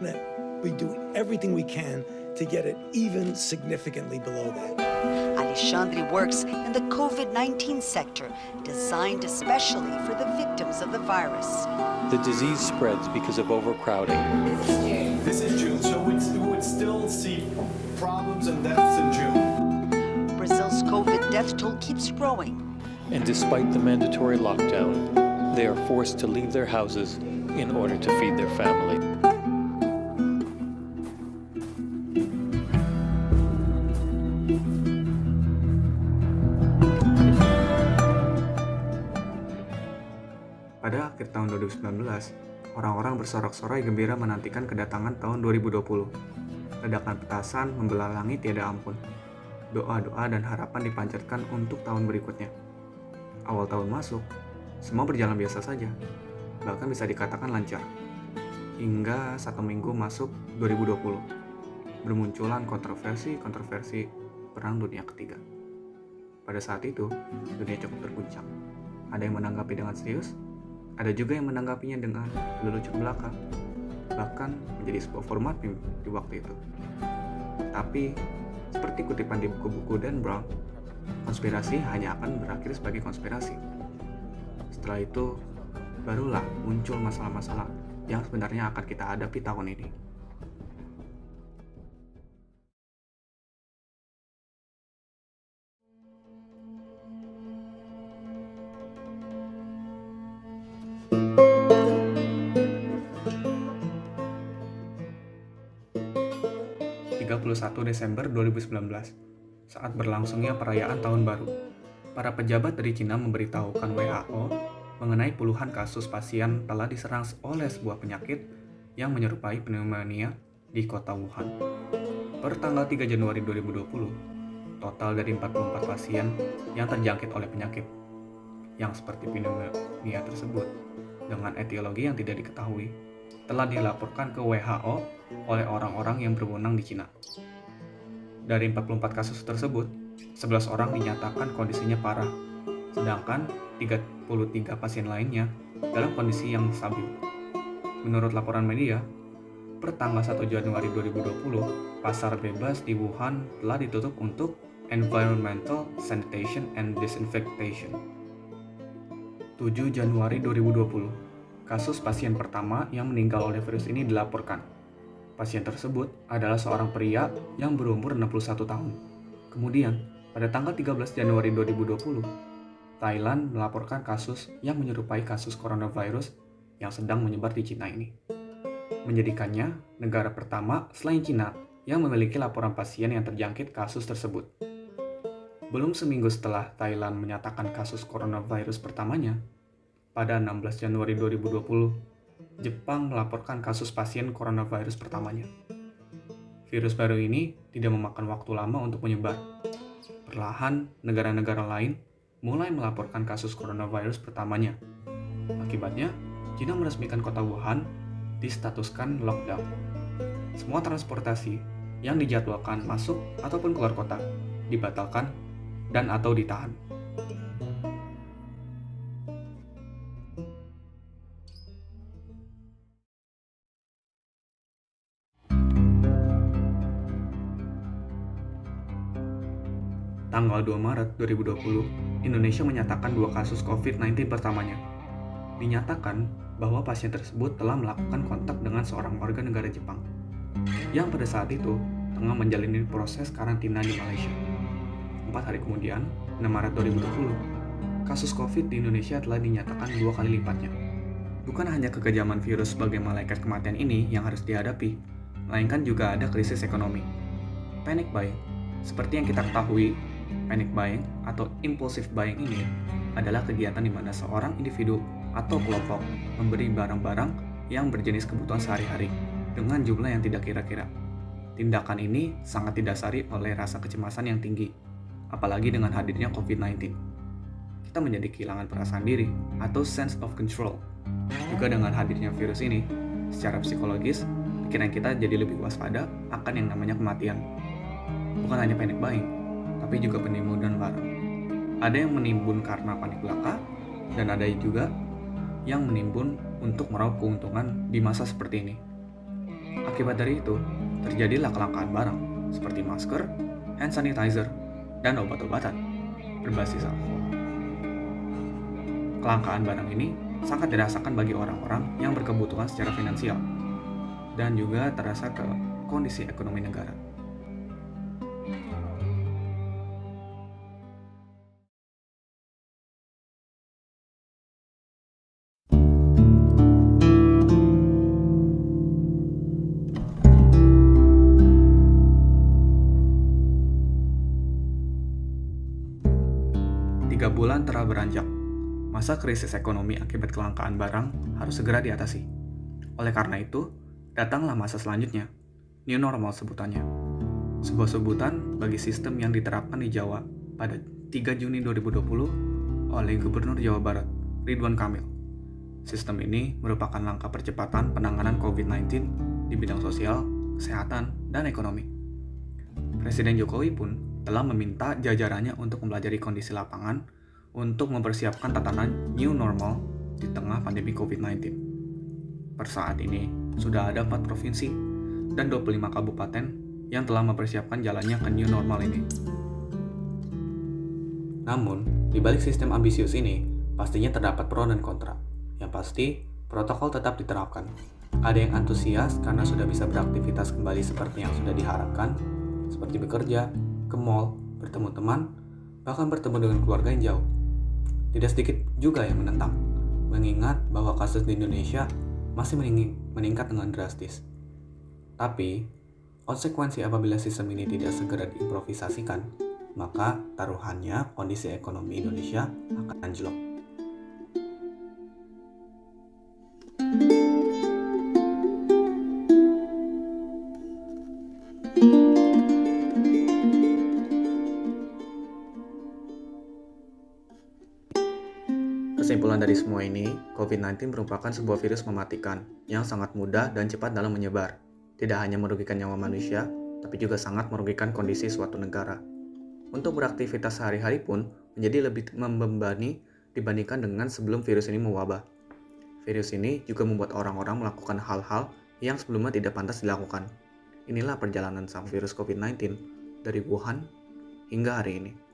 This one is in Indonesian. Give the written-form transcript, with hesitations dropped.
We do everything we can to get it even significantly below that. Alexandre works in the COVID-19 sector, designed especially for the victims of the virus. The disease spreads because of overcrowding. This is June, so we would still see problems and deaths in June. Brazil's COVID death toll keeps growing. And despite the mandatory lockdown, they are forced to leave their houses in order to feed their family. Pada akhir tahun 2019, orang-orang bersorak-sorai gembira menantikan kedatangan tahun 2020. Ledakan petasan membelah langit tiada ampun. Doa-doa dan harapan dipanjatkan untuk tahun berikutnya. Awal tahun masuk, semua berjalan biasa saja. Bahkan bisa dikatakan lancar. Hingga 1 minggu masuk 2020. Bermunculan kontroversi Perang Dunia Ketiga. Pada saat itu, dunia cukup terguncang. Ada yang menanggapi dengan serius, ada juga yang menanggapinya dengan lelucon belaka, bahkan menjadi sebuah format di waktu itu. Tapi, seperti kutipan di buku-buku Dan Brown, konspirasi hanya akan berakhir sebagai konspirasi. Setelah itu, barulah muncul masalah-masalah yang sebenarnya akan kita hadapi tahun ini. Desember 2019, saat berlangsungnya perayaan Tahun Baru, para pejabat dari Cina memberitahukan WHO mengenai puluhan kasus pasien telah diserang oleh sebuah penyakit yang menyerupai pneumonia di kota Wuhan. Per tanggal 3 Januari 2020, total dari 44 pasien yang terjangkit oleh penyakit yang seperti pneumonia tersebut dengan etiologi yang tidak diketahui telah dilaporkan ke WHO oleh orang-orang yang berwenang di Cina. Dari 44 kasus tersebut, 11 orang dinyatakan kondisinya parah, sedangkan 33 pasien lainnya dalam kondisi yang stabil. Menurut laporan media, per tanggal 1 Januari 2020, pasar bebas di Wuhan telah ditutup untuk environmental sanitation and disinfection. 7 Januari 2020, kasus pasien pertama yang meninggal oleh virus ini dilaporkan. Pasien tersebut adalah seorang pria yang berumur 61 tahun. Kemudian, pada tanggal 13 Januari 2020, Thailand melaporkan kasus yang menyerupai kasus coronavirus yang sedang menyebar di Cina ini. Menjadikannya negara pertama selain Cina yang memiliki laporan pasien yang terjangkit kasus tersebut. Belum seminggu setelah Thailand menyatakan kasus coronavirus pertamanya, pada 16 Januari 2020, Jepang melaporkan kasus pasien coronavirus pertamanya. Virus baru ini tidak memakan waktu lama untuk menyebar. Perlahan, negara-negara lain mulai melaporkan kasus coronavirus pertamanya. Akibatnya, Cina meresmikan kota Wuhan distatuskan lockdown. Semua transportasi yang dijadwalkan masuk ataupun keluar kota dibatalkan dan atau ditahan. Tanggal 2 Maret 2020, Indonesia menyatakan 2 kasus COVID-19 pertamanya. Dinyatakan bahwa pasien tersebut telah melakukan kontak dengan seorang warga negara Jepang, yang pada saat itu tengah menjalani proses karantina di Malaysia. 4 hari kemudian, 6 Maret 2020, kasus COVID di Indonesia telah dinyatakan 2 kali lipatnya. Bukan hanya kekejaman virus sebagai malaikat kematian ini yang harus dihadapi, melainkan juga ada krisis ekonomi. Panic buying, seperti yang kita ketahui, panic buying atau impulsive buying ini adalah kegiatan di mana seorang individu atau kelompok memberi barang-barang yang berjenis kebutuhan sehari-hari dengan jumlah yang tidak kira-kira. Tindakan ini sangat didasari oleh rasa kecemasan yang tinggi, apalagi dengan hadirnya COVID-19. Kita menjadi kehilangan perasaan diri atau sense of control. Juga dengan hadirnya virus ini, secara psikologis, pikiran kita jadi lebih waspada akan yang namanya kematian. Bukan hanya panic buying, tapi juga penimbunan barang. Ada yang menimbun karena panik belaka, dan ada juga yang menimbun untuk meraup keuntungan di masa seperti ini. Akibat dari itu, terjadilah kelangkaan barang seperti masker, hand sanitizer, dan obat-obatan berbasis alkohol. Kelangkaan barang ini sangat dirasakan bagi orang-orang yang berkebutuhan secara finansial dan juga terasa ke kondisi ekonomi negara. Tiga bulan telah beranjak. Masa krisis ekonomi akibat kelangkaan barang harus segera diatasi. Oleh karena itu, datanglah masa selanjutnya, new normal sebutannya. Sebuah sebutan bagi sistem yang diterapkan di Jawa pada 3 Juni 2020 oleh Gubernur Jawa Barat, Ridwan Kamil. Sistem ini merupakan langkah percepatan penanganan COVID-19 di bidang sosial, kesehatan, dan ekonomi. Presiden Jokowi pun telah meminta jajarannya untuk mempelajari kondisi lapangan untuk mempersiapkan tatanan new normal di tengah pandemi COVID-19. Per saat ini, sudah ada 4 provinsi dan 25 kabupaten yang telah mempersiapkan jalannya ke new normal ini. Namun, di balik sistem ambisius ini, pastinya terdapat pro dan kontra. Yang pasti, protokol tetap diterapkan. Ada yang antusias karena sudah bisa beraktivitas kembali seperti yang sudah diharapkan, seperti bekerja, ke mall, bertemu teman, bahkan bertemu dengan keluarga yang jauh. Tidak sedikit juga yang menentang, mengingat bahwa kasus di Indonesia masih meningkat dengan drastis. Tapi, konsekuensi apabila sistem ini tidak segera diimprovisasikan, maka taruhannya kondisi ekonomi Indonesia akan anjlok. Kesimpulan dari semua ini, COVID-19 merupakan sebuah virus mematikan yang sangat mudah dan cepat dalam menyebar. Tidak hanya merugikan nyawa manusia, tapi juga sangat merugikan kondisi suatu negara. Untuk beraktivitas sehari-hari pun menjadi lebih membebani dibandingkan dengan sebelum virus ini mewabah. Virus ini juga membuat orang-orang melakukan hal-hal yang sebelumnya tidak pantas dilakukan. Inilah perjalanan sang virus COVID-19 dari Wuhan hingga hari ini.